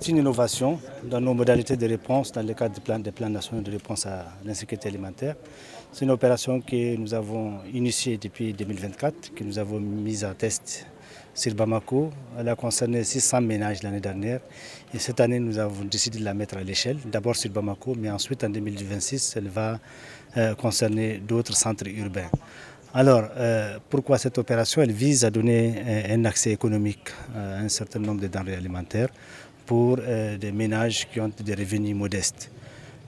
C'est une innovation dans nos modalités de réponse dans le cadre des plans nationaux de réponse à l'insécurité alimentaire. C'est une opération que nous avons initiée depuis 2024, que nous avons mise en test sur Bamako. Elle a concerné 600 ménages l'année dernière et cette année nous avons décidé de la mettre à l'échelle, d'abord sur Bamako, mais ensuite en 2026 elle va concerner d'autres centres urbains. Alors, pourquoi cette opération? Elle vise à donner un accès économique à un certain nombre de denrées alimentaires pour des ménages qui ont des revenus modestes.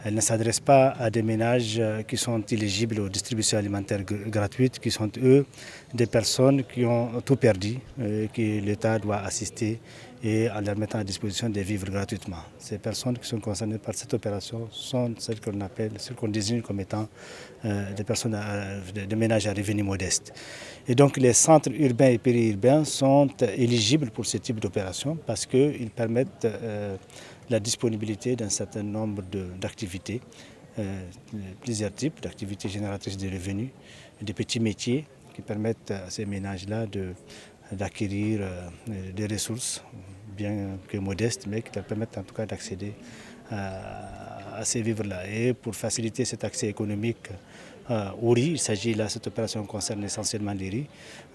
Elle ne s'adresse pas à des ménages qui sont éligibles aux distributions alimentaires gratuites, qui sont eux des personnes qui ont tout perdu, que l'État doit assister et en leur mettant à disposition de vivre gratuitement. Ces personnes qui sont concernées par cette opération sont celles qu'on désigne comme étant des personnes, des ménages à revenus modestes. Et donc les centres urbains et périurbains sont éligibles pour ce type d'opération parce qu'ils permettent la disponibilité d'un certain nombre d'activités, plusieurs types d'activités génératrices de revenus, des petits métiers qui permettent à ces ménages-là d'acquérir des ressources, bien que modestes, mais qui leur permettent en tout cas d'accéder à ces vivres-là. Et pour faciliter cet accès économique au riz, il s'agit là, cette opération concerne essentiellement les riz,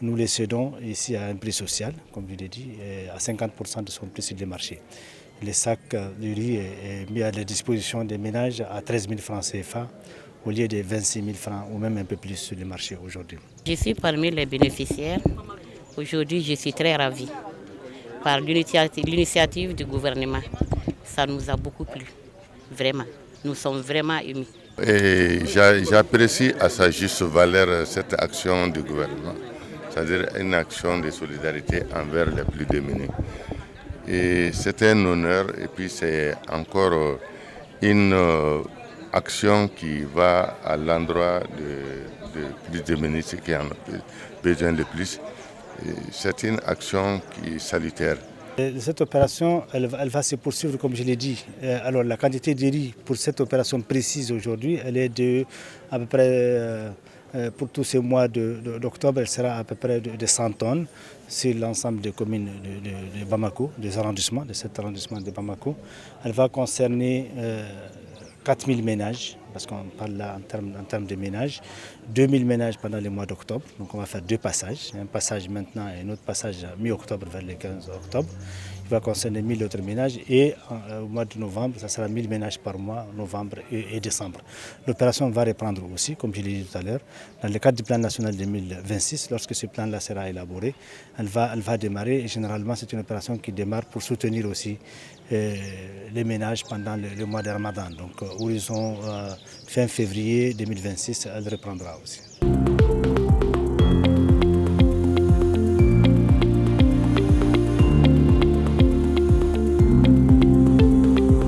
nous les cédons ici à un prix social, comme je l'ai dit, à 50% de son prix sur le marché. Le sac de riz est mis à la disposition des ménages à 13 000 francs CFA au lieu de 26 000 francs ou même un peu plus sur le marché aujourd'hui. Je suis parmi les bénéficiaires. Aujourd'hui, je suis très ravie par l'initiative du gouvernement. Ça nous a beaucoup plu, vraiment. Nous sommes vraiment émus. Et j'apprécie à sa juste valeur cette action du gouvernement, c'est-à-dire une action de solidarité envers les plus démunis. Et c'est un honneur et puis c'est encore une action qui va à l'endroit de plus démunis, ceux qui en ont besoin de plus. C'est une action qui est salutaire. Cette opération, elle va se poursuivre comme je l'ai dit. Alors la quantité de riz pour cette opération précise aujourd'hui, elle est de à peu près, pour tous ces mois d'octobre, elle sera à peu près de 100 tonnes sur l'ensemble des communes de Bamako, des arrondissements, de cet arrondissement de Bamako. Elle va concerner 4000 ménages, parce qu'on parle là en termes de ménages, 2000 ménages pendant le mois d'octobre. Donc on va faire deux passages, un passage maintenant et un autre passage mi-octobre vers le 15 octobre. Il va concerner 1000 autres ménages et au mois de novembre, ça sera 1000 ménages par mois, novembre et décembre. L'opération va reprendre aussi, comme je l'ai dit tout à l'heure, dans le cadre du plan national 2026, lorsque ce plan-là sera élaboré, elle va démarrer et généralement c'est une opération qui démarre pour soutenir aussi les ménages pendant le mois de Ramadan. Donc horizon fin février 2026, elle reprendra aussi.